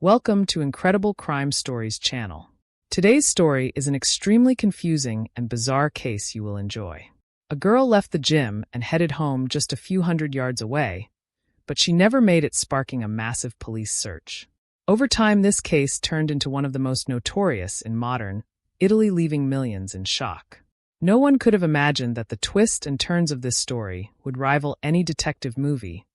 Welcome to Incredible Crime Stories channel. Today's story is an extremely confusing and bizarre case you will enjoy. A girl left the gym and headed home just a few hundred yards away, but she never made it, sparking a massive police search. Over time, this case turned into one of the most notorious in modern Italy, leaving millions in shock. No one could have imagined that the twists and turns of this story would rival any detective movie,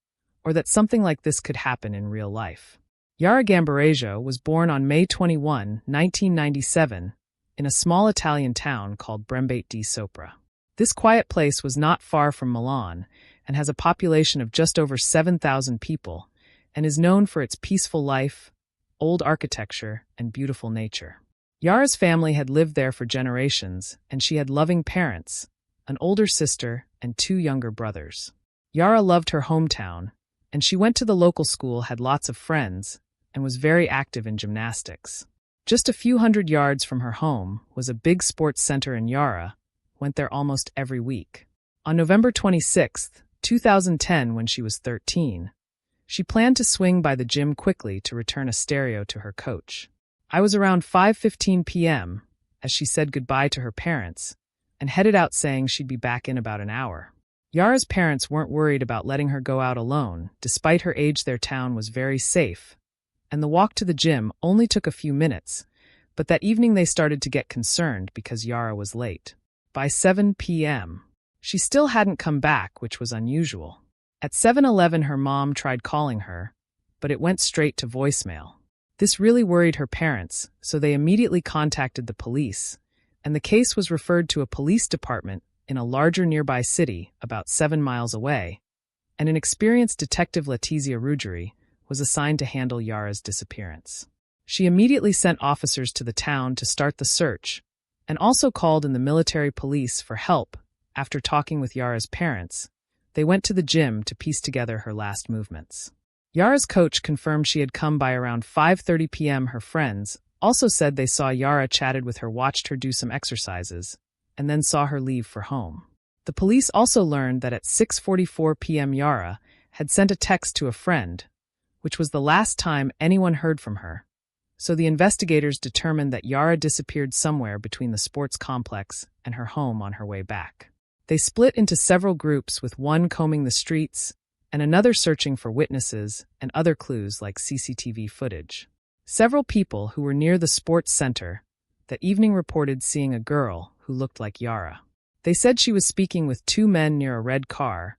or that something like this could happen in real life. Yara Gambirasio was born on May 21, 1997, in a small Italian town called Brembate di Sopra. This quiet place was not far from Milan and has a population of just over 7,000 people and is known for its peaceful life, old architecture, and beautiful nature. Yara's family had lived there for generations, and she had loving parents, an older sister, and two younger brothers. Yara loved her hometown, and she went to the local school, had lots of friends, and was very active in gymnastics. Just a few hundred yards from her home was a big sports center, and Yara went there almost every week. On November 26, 2010, when she was 13, she planned to swing by the gym quickly to return a stereo to her coach. I was around 5:15 p.m. as she said goodbye to her parents and headed out, saying she'd be back in about an hour. Yara's parents weren't worried about letting her go out alone. Despite her age, their town was very safe, and the walk to the gym only took a few minutes, but that evening they started to get concerned because Yara was late. By 7 p.m., she still hadn't come back, which was unusual. At 7:11, her mom tried calling her, but it went straight to voicemail. This really worried her parents, so they immediately contacted the police, and the case was referred to a police department in a larger nearby city about 7 miles away, and an experienced detective, Letizia Ruggeri, was assigned to handle Yara's disappearance. She immediately sent officers to the town to start the search, and also called in the military police for help. After talking with Yara's parents, they went to the gym to piece together her last movements. Yara's coach confirmed she had come by around 5:30 p.m. Her friends also said they saw Yara, chatted with her, watched her do some exercises, and then saw her leave for home. The police also learned that at 6:44 p.m. Yara had sent a text to a friend, which was the last time anyone heard from her, so the investigators determined that Yara disappeared somewhere between the sports complex and her home on her way back. They split into several groups, with one combing the streets and another searching for witnesses and other clues like CCTV footage. Several people who were near the sports center that evening reported seeing a girl who looked like Yara. They said she was speaking with two men near a red car,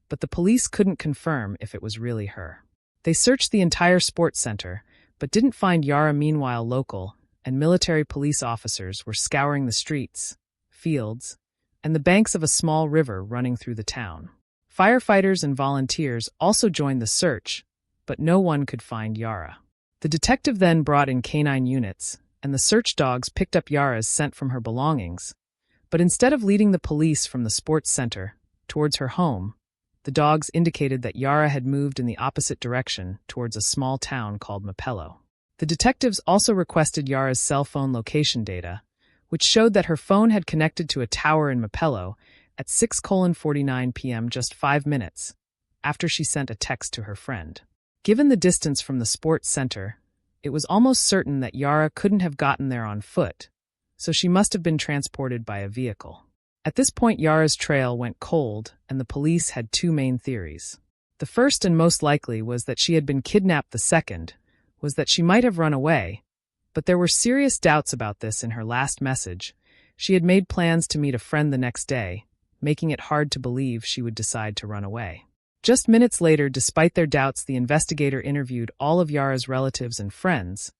but the police couldn't confirm if it was really her. They searched the entire sports center, but didn't find Yara. Meanwhile, local and military police officers were scouring the streets, fields, and the banks of a small river running through the town. Firefighters and volunteers also joined the search, but no one could find Yara. The detective then brought in canine units, and the search dogs picked up Yara's scent from her belongings. But instead of leading the police from the sports center towards her home, the dogs indicated that Yara had moved in the opposite direction towards a small town called Mapello. The detectives also requested Yara's cell phone location data, which showed that her phone had connected to a tower in Mapello at 6:49 p.m., just 5 minutes after she sent a text to her friend. Given the distance from the sports center, it was almost certain that Yara couldn't have gotten there on foot, so she must have been transported by a vehicle. At this point, Yara's trail went cold, and the police had two main theories. The first, and most likely, was that she had been kidnapped. The second was that she might have run away, but there were serious doubts about this. In her last message, she had made plans to meet a friend the next day, making it hard to believe she would decide to run away. Just minutes later, despite their doubts, the investigator interviewed all of Yara's relatives and friends,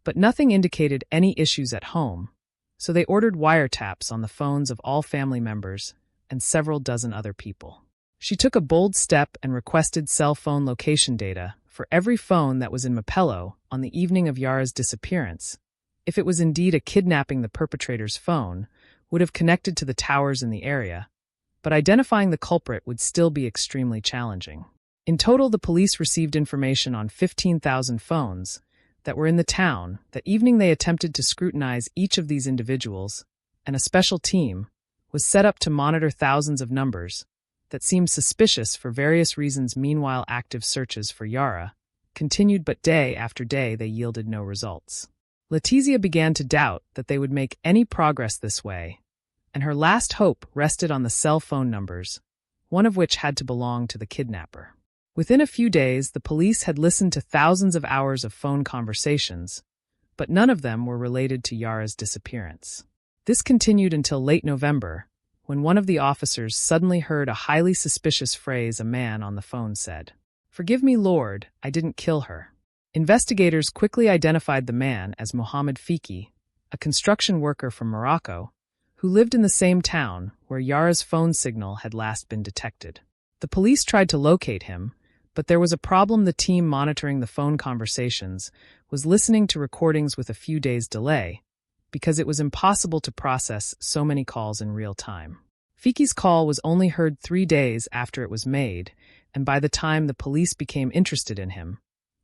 but nothing indicated any issues at home, so they ordered wiretaps on the phones of all family members and several dozen other people. She took a bold step and requested cell phone location data for every phone that was in Mapello on the evening of Yara's disappearance. If it was indeed a kidnapping, the perpetrator's phone would have connected to the towers in the area, but identifying the culprit would still be extremely challenging. In total, the police received information on 15,000 phones that were in the town. That evening, they attempted to scrutinize each of these individuals, and a special team was set up to monitor thousands of numbers that seemed suspicious for various reasons. Meanwhile, active searches for Yara continued, but day after day they yielded no results. Letizia began to doubt that they would make any progress this way, and her last hope rested on the cell phone numbers, one of which had to belong to the kidnapper. Within a few days, the police had listened to thousands of hours of phone conversations, but none of them were related to Yara's disappearance. This continued until late November, when one of the officers suddenly heard a highly suspicious phrase a man on the phone said. "Forgive me, Lord, I didn't kill her." Investigators quickly identified the man as Mohammed Fiki, a construction worker from Morocco, who lived in the same town where Yara's phone signal had last been detected. The police tried to locate him, but there was a problem. The team monitoring the phone conversations was listening to recordings with a few days' delay, because it was impossible to process so many calls in real time. Fiki's call was only heard 3 days after it was made, and by the time the police became interested in him,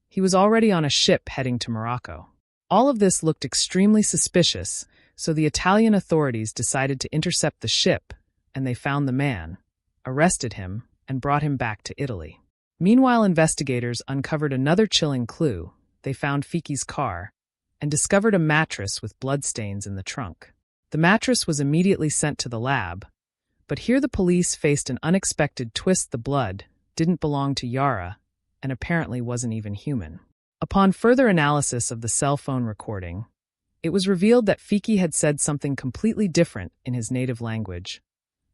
he was already on a ship heading to Morocco. All of this looked extremely suspicious, so the Italian authorities decided to intercept the ship, and they found the man, arrested him, and brought him back to Italy. Meanwhile, investigators uncovered another chilling clue. They found Fiki's car and discovered a mattress with bloodstains in the trunk. The mattress was immediately sent to the lab, but here the police faced an unexpected twist. The blood didn't belong to Yara, and apparently wasn't even human. Upon further analysis of the cell phone recording, it was revealed that Fiki had said something completely different in his native language,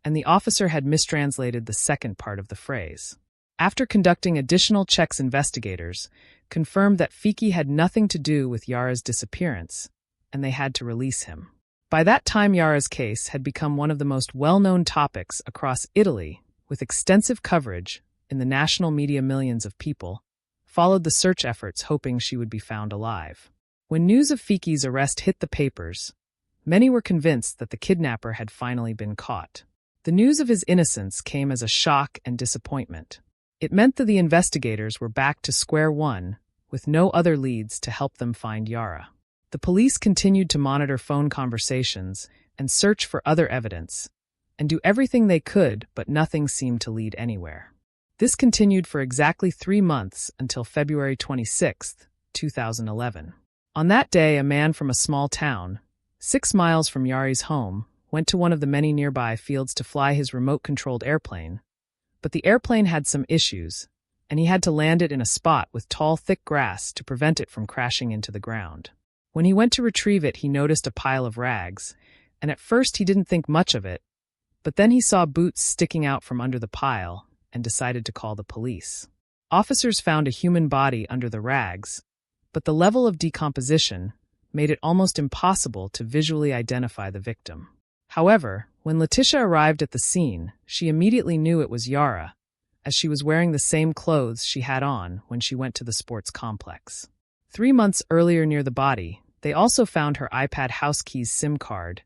and the officer had mistranslated the second part of the phrase. After conducting additional checks, investigators confirmed that Fiki had nothing to do with Yara's disappearance, and they had to release him. By that time, Yara's case had become one of the most well-known topics across Italy, with extensive coverage in the national media. Millions of people followed the search efforts, hoping she would be found alive. When news of Fiki's arrest hit the papers, many were convinced that the kidnapper had finally been caught. The news of his innocence came as a shock and disappointment. It meant that the investigators were back to square one, with no other leads to help them find Yara. The police continued to monitor phone conversations and search for other evidence, and do everything they could, but nothing seemed to lead anywhere. This continued for exactly 3 months until February 26, 2011. On that day, a man from a small town, 6 miles from Yara's home, went to one of the many nearby fields to fly his remote-controlled airplane, but the airplane had some issues, and he had to land it in a spot with tall, thick grass to prevent it from crashing into the ground. When he went to retrieve it, he noticed a pile of rags, and at first he didn't think much of it, but then he saw boots sticking out from under the pile and decided to call the police. Officers found a human body under the rags, but the level of decomposition made it almost impossible to visually identify the victim. However, when Letitia arrived at the scene, she immediately knew it was Yara, as she was wearing the same clothes she had on when she went to the sports complex. 3 months earlier, near the body, they also found her iPad house keys, SIM card,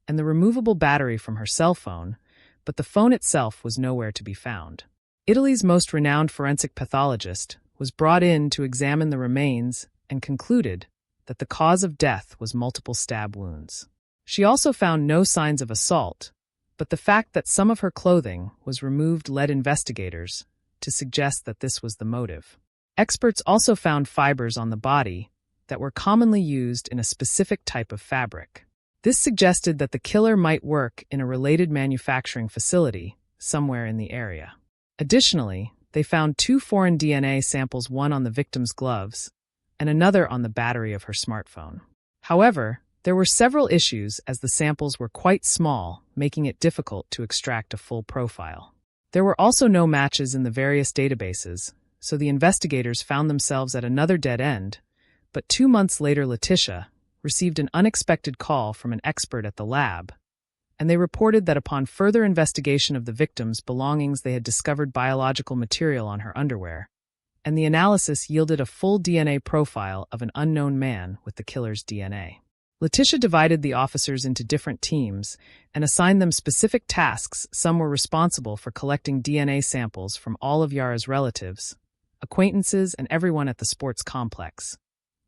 and the removable battery from her cell phone, but the phone itself was nowhere to be found. Italy's most renowned forensic pathologist was brought in to examine the remains and concluded that the cause of death was multiple stab wounds. She also found no signs of assault, but the fact that some of her clothing was removed led investigators to suggest that this was the motive. Experts also found fibers on the body that were commonly used in a specific type of fabric. This suggested that the killer might work in a related manufacturing facility somewhere in the area. Additionally, they found 2 foreign DNA samples, one on the victim's gloves and another on the battery of her smartphone. However, there were several issues, as the samples were quite small, making it difficult to extract a full profile. There were also no matches in the various databases, so the investigators found themselves at another dead end. But 2 months later, Letitia received an unexpected call from an expert at the lab, and they reported that upon further investigation of the victim's belongings, they had discovered biological material on her underwear, and the analysis yielded a full DNA profile of an unknown man with the killer's DNA. Letitia divided the officers into different teams and assigned them specific tasks. Some were responsible for collecting DNA samples from all of Yara's relatives, acquaintances, and everyone at the sports complex,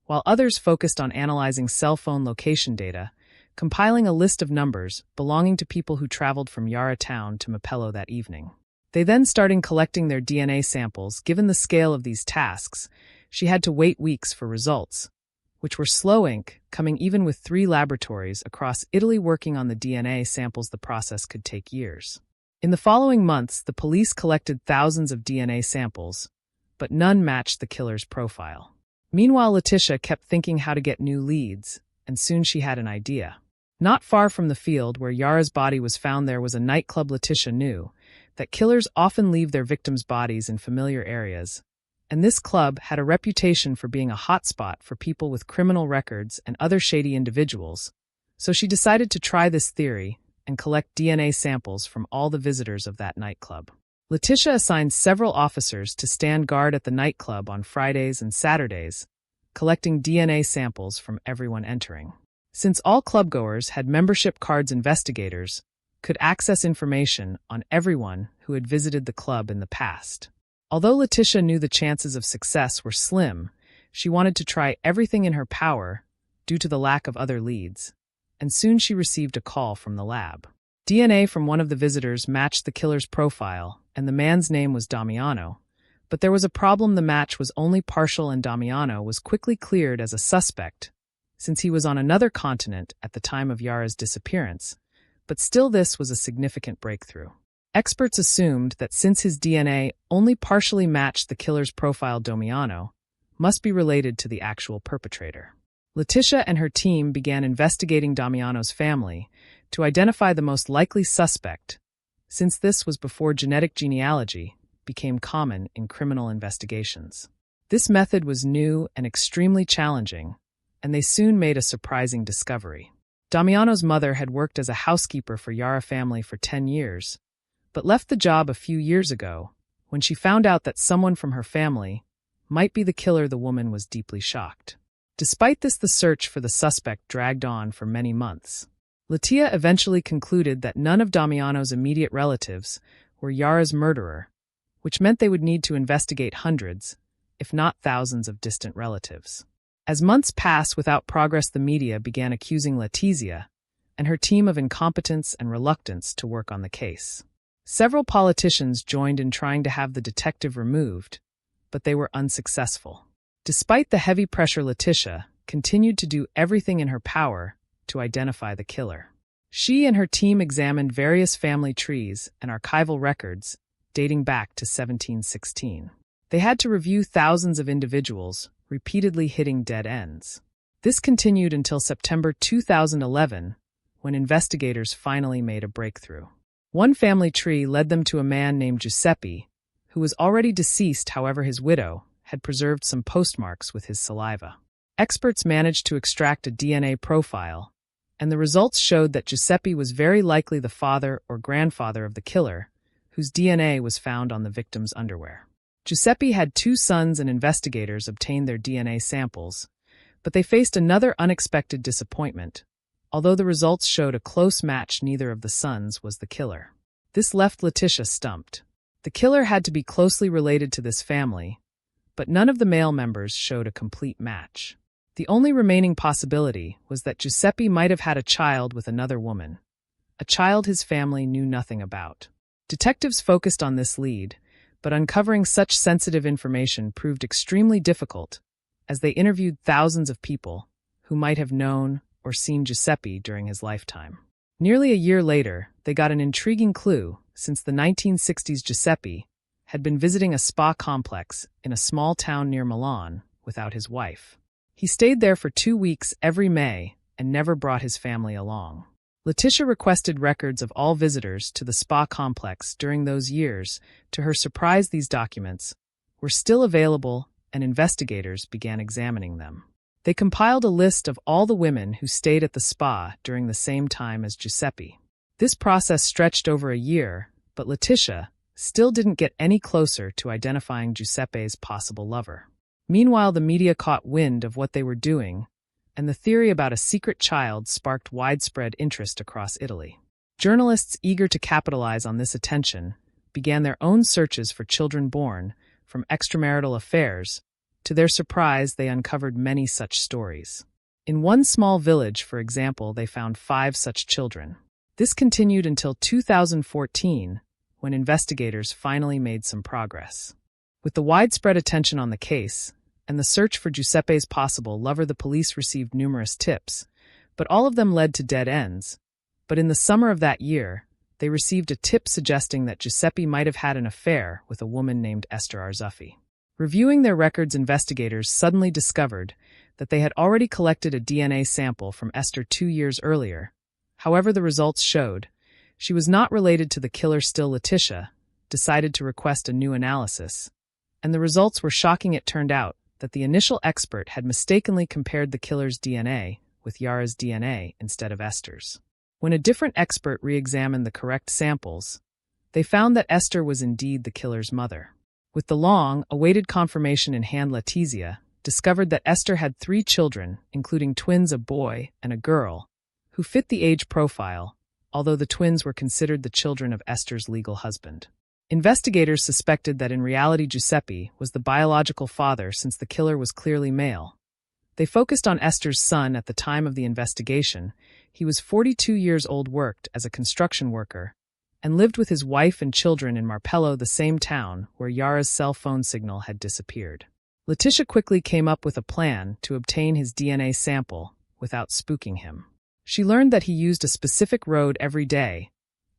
while others focused on analyzing cell phone location data, compiling a list of numbers belonging to people who traveled from Yara town to Mapello that evening. They then started collecting their DNA samples. Given the scale of these tasks, She had to wait weeks for results, which were slow ink, coming even with 3 laboratories across Italy working on the DNA samples. The process could take years. In the following months, the police collected thousands of DNA samples, but none matched the killer's profile. Meanwhile, Letitia kept thinking how to get new leads, and soon she had an idea. Not far from the field where Yara's body was found, there was a nightclub. Letitia knew that killers often leave their victims' bodies in familiar areas, and this club had a reputation for being a hotspot for people with criminal records and other shady individuals, so she decided to try this theory and collect DNA samples from all the visitors of that nightclub. Letitia assigned several officers to stand guard at the nightclub on Fridays and Saturdays, collecting DNA samples from everyone entering. Since all clubgoers had membership cards, investigators could access information on everyone who had visited the club in the past. Although Letitia knew the chances of success were slim, she wanted to try everything in her power due to the lack of other leads, and soon she received a call from the lab. DNA from one of the visitors matched the killer's profile, and the man's name was Damiano. But there was a problem: the match was only partial, and Damiano was quickly cleared as a suspect, since he was on another continent at the time of Yara's disappearance. But still, this was a significant breakthrough. Experts assumed that since his DNA only partially matched the killer's profile, Damiano must be related to the actual perpetrator. Letitia and her team began investigating Damiano's family to identify the most likely suspect, since this was before genetic genealogy became common in criminal investigations. This method was new and extremely challenging, and they soon made a surprising discovery. Damiano's mother had worked as a housekeeper for Yara family for 10 years, but left the job a few years ago when she found out that someone from her family might be the killer. The woman was deeply shocked. Despite this, the search for the suspect dragged on for many months. Letitia eventually concluded that none of Damiano's immediate relatives were Yara's murderer, which meant they would need to investigate hundreds, if not thousands, of distant relatives. As months passed without progress, the media began accusing Letitia and her team of incompetence and reluctance to work on the case. Several politicians joined in trying to have the detective removed, but they were unsuccessful. Despite the heavy pressure, Letitia continued to do everything in her power to identify the killer. She and her team examined various family trees and archival records dating back to 1716. They had to review thousands of individuals, repeatedly hitting dead ends. This continued until September 2011, when investigators finally made a breakthrough. One family tree led them to a man named Giuseppe, who was already deceased. However, his widow had preserved some postmarks with his saliva. Experts managed to extract a DNA profile, and the results showed that Giuseppe was very likely the father or grandfather of the killer, whose DNA was found on the victim's underwear. Giuseppe had 2 sons, and investigators obtained their DNA samples, but they faced another unexpected disappointment. Although the results showed a close match, neither of the sons was the killer. This left Letitia stumped. The killer had to be closely related to this family, but none of the male members showed a complete match. The only remaining possibility was that Giuseppe might have had a child with another woman, a child his family knew nothing about. Detectives focused on this lead, but uncovering such sensitive information proved extremely difficult, as they interviewed thousands of people who might have known or seen Giuseppe during his lifetime. Nearly a year later, they got an intriguing clue. Since the 1960s, Giuseppe had been visiting a spa complex in a small town near Milan without his wife. He stayed there for 2 weeks every May and never brought his family along. Letitia requested records of all visitors to the spa complex during those years. To her surprise, these documents were still available, and investigators began examining them. They compiled a list of all the women who stayed at the spa during the same time as Giuseppe. This process stretched over a year, but Letitia still didn't get any closer to identifying Giuseppe's possible lover. Meanwhile, the media caught wind of what they were doing, and the theory about a secret child sparked widespread interest across Italy. Journalists eager to capitalize on this attention began their own searches for children born from extramarital affairs. To their surprise, they uncovered many such stories. In one small village, for example, they found 5 such children. This continued until 2014, when investigators finally made some progress. With the widespread attention on the case, and the search for Giuseppe's possible lover. The police received numerous tips, but all of them led to dead ends. But in the summer of that year, they received a tip suggesting that Giuseppe might have had an affair with a woman named Esther Arzuffi. Reviewing their records, investigators suddenly discovered that they had already collected a DNA sample from Esther 2 years earlier. However, the results showed she was not related to the killer. Still, Letitia decided to request a new analysis, and the results were shocking. It turned out that the initial expert had mistakenly compared the killer's DNA with Yara's DNA instead of Esther's. When a different expert re-examined the correct samples, they found that Esther was indeed the killer's mother. With the long-awaited confirmation in hand, Letizia discovered that Esther had 3 children, including twins, a boy and a girl, who fit the age profile, although the twins were considered the children of Esther's legal husband. Investigators suspected that in reality Giuseppe was the biological father since the killer was clearly male. They focused on Esther's son at the time of the investigation. He was 42 years old, worked as a construction worker, and lived with his wife and children in Marpello, the same town where Yara's cell phone signal had disappeared. Letitia quickly came up with a plan to obtain his DNA sample without spooking him. She learned that he used a specific road every day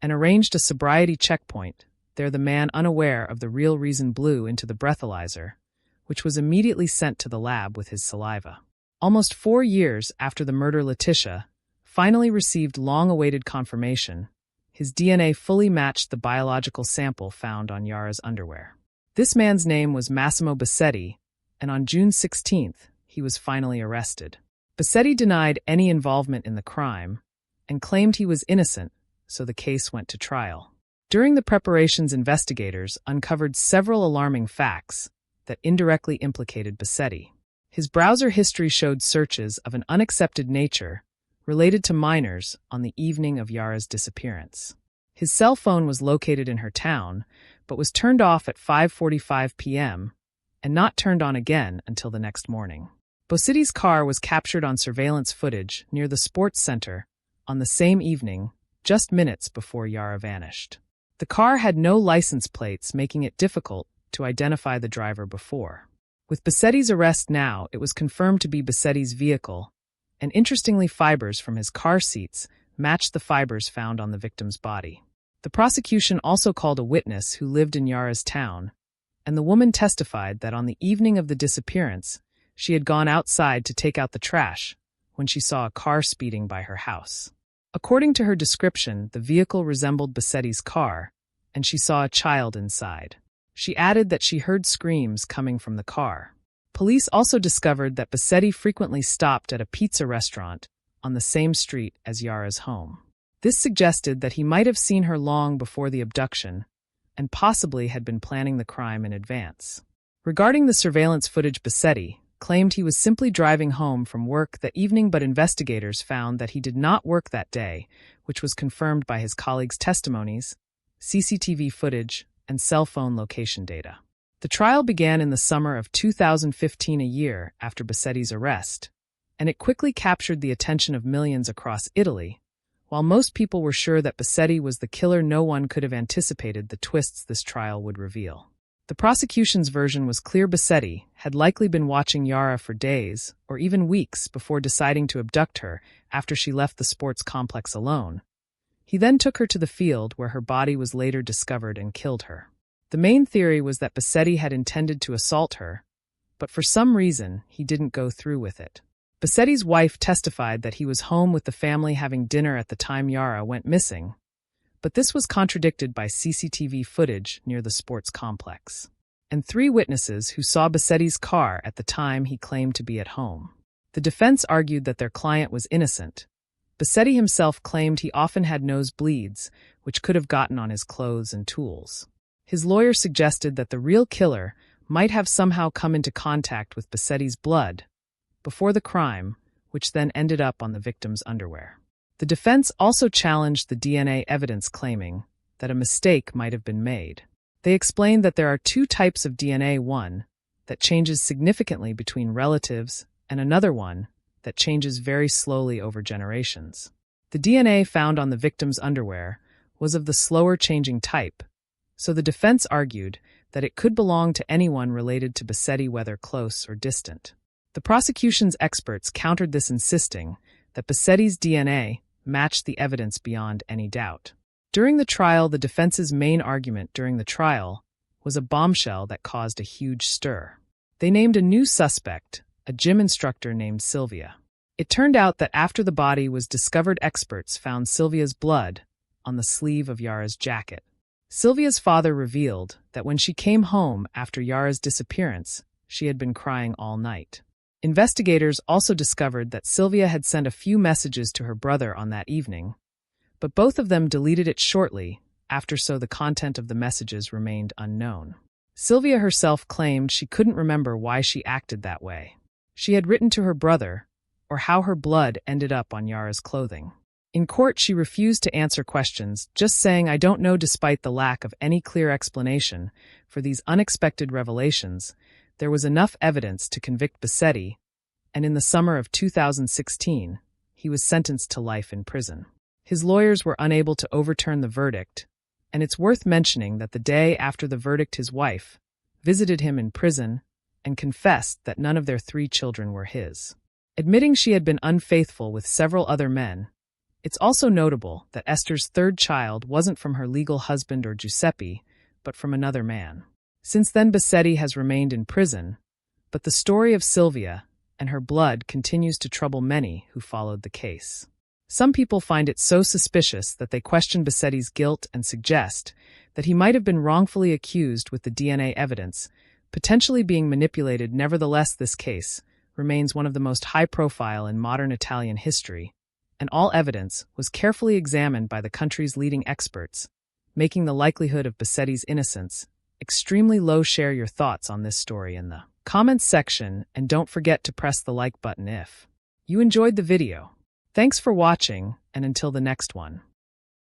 and arranged a sobriety checkpoint. There, the man, unaware of the real reason, blew into the breathalyzer, which was immediately sent to the lab with his saliva. Almost 4 years after the murder, Letitia finally received long-awaited confirmation. His DNA fully matched the biological sample found on Yara's underwear. This man's name was Massimo Bassetti, and on June 16th, he was finally arrested. Bassetti denied any involvement in the crime and claimed he was innocent, so the case went to trial. During the preparations, investigators uncovered several alarming facts that indirectly implicated Bassetti. His browser history showed searches of an unaccepted nature related to minors on the evening of Yara's disappearance. His cell phone was located in her town, but was turned off at 5:45 p.m. and not turned on again until the next morning. Bassetti's car was captured on surveillance footage near the sports center on the same evening, just minutes before Yara vanished. The car had no license plates, making it difficult to identify the driver before. With Bassetti's arrest now, it was confirmed to be Bassetti's vehicle, and interestingly, fibers from his car seats matched the fibers found on the victim's body. The prosecution also called a witness who lived in Yara's town, and the woman testified that on the evening of the disappearance, she had gone outside to take out the trash when she saw a car speeding by her house. According to her description, the vehicle resembled Bassetti's car, and she saw a child inside. She added that she heard screams coming from the car. Police also discovered that Bassetti frequently stopped at a pizza restaurant on the same street as Yara's home. This suggested that he might have seen her long before the abduction and possibly had been planning the crime in advance. Regarding the surveillance footage, Bassetti claimed he was simply driving home from work that evening, but investigators found that he did not work that day, which was confirmed by his colleagues' testimonies, CCTV footage, and cell phone location data. The trial began in the summer of 2015, a year after Bassetti's arrest, and it quickly captured the attention of millions across Italy. While most people were sure that Bassetti was the killer, no one could have anticipated the twists this trial would reveal. The prosecution's version was clear. Bassetti had likely been watching Yara for days or even weeks before deciding to abduct her after she left the sports complex alone. He then took her to the field where her body was later discovered and killed her. The main theory was that Bassetti had intended to assault her, but for some reason he didn't go through with it. Bassetti's wife testified that he was home with the family having dinner at the time Yara went missing, but this was contradicted by CCTV footage near the sports complex, and 3 witnesses who saw Bassetti's car at the time he claimed to be at home. The defense argued that their client was innocent. Bassetti himself claimed he often had nosebleeds, which could have gotten on his clothes and tools. His lawyer suggested that the real killer might have somehow come into contact with Bassetti's blood before the crime, which then ended up on the victim's underwear. The defense also challenged the DNA evidence, claiming that a mistake might have been made. They explained that there are 2 types of DNA, one that changes significantly between relatives and another one that changes very slowly over generations. The DNA found on the victim's underwear was of the slower changing type, so the defense argued that it could belong to anyone related to Bassetti, whether close or distant. The prosecution's experts countered this, insisting that Bassetti's DNA matched the evidence beyond any doubt. During the trial, the defense's main argument during the trial was a bombshell that caused a huge stir. They named a new suspect, a gym instructor named Sylvia. It turned out that after the body was discovered, experts found Sylvia's blood on the sleeve of Yara's jacket. Sylvia's father revealed that when she came home after Yara's disappearance, she had been crying all night. Investigators also discovered that Sylvia had sent a few messages to her brother on that evening, but both of them deleted it shortly after, so the content of the messages remained unknown. Sylvia herself claimed she couldn't remember why she acted that way. She had written to her brother, or how her blood ended up on Yara's clothing. In court, she refused to answer questions, just saying, "I don't know." Despite the lack of any clear explanation for these unexpected revelations, there was enough evidence to convict Bassetti, and in the summer of 2016, he was sentenced to life in prison. His lawyers were unable to overturn the verdict, and it's worth mentioning that the day after the verdict, his wife visited him in prison and confessed that none of their 3 children were his. Admitting she had been unfaithful with several other men, it's also notable that Esther's 3rd child wasn't from her legal husband or Giuseppe, but from another man. Since then, Bassetti has remained in prison, but the story of Sylvia and her blood continues to trouble many who followed the case. Some people find it so suspicious that they question Bassetti's guilt and suggest that he might have been wrongfully accused, with the DNA evidence potentially being manipulated. Nevertheless, this case remains one of the most high-profile in modern Italian history, and all evidence was carefully examined by the country's leading experts, making the likelihood of Bassetti's innocence extremely low. Share your thoughts on this story in the comments section, and don't forget to press the like button if you enjoyed the video. Thanks for watching, and until the next one.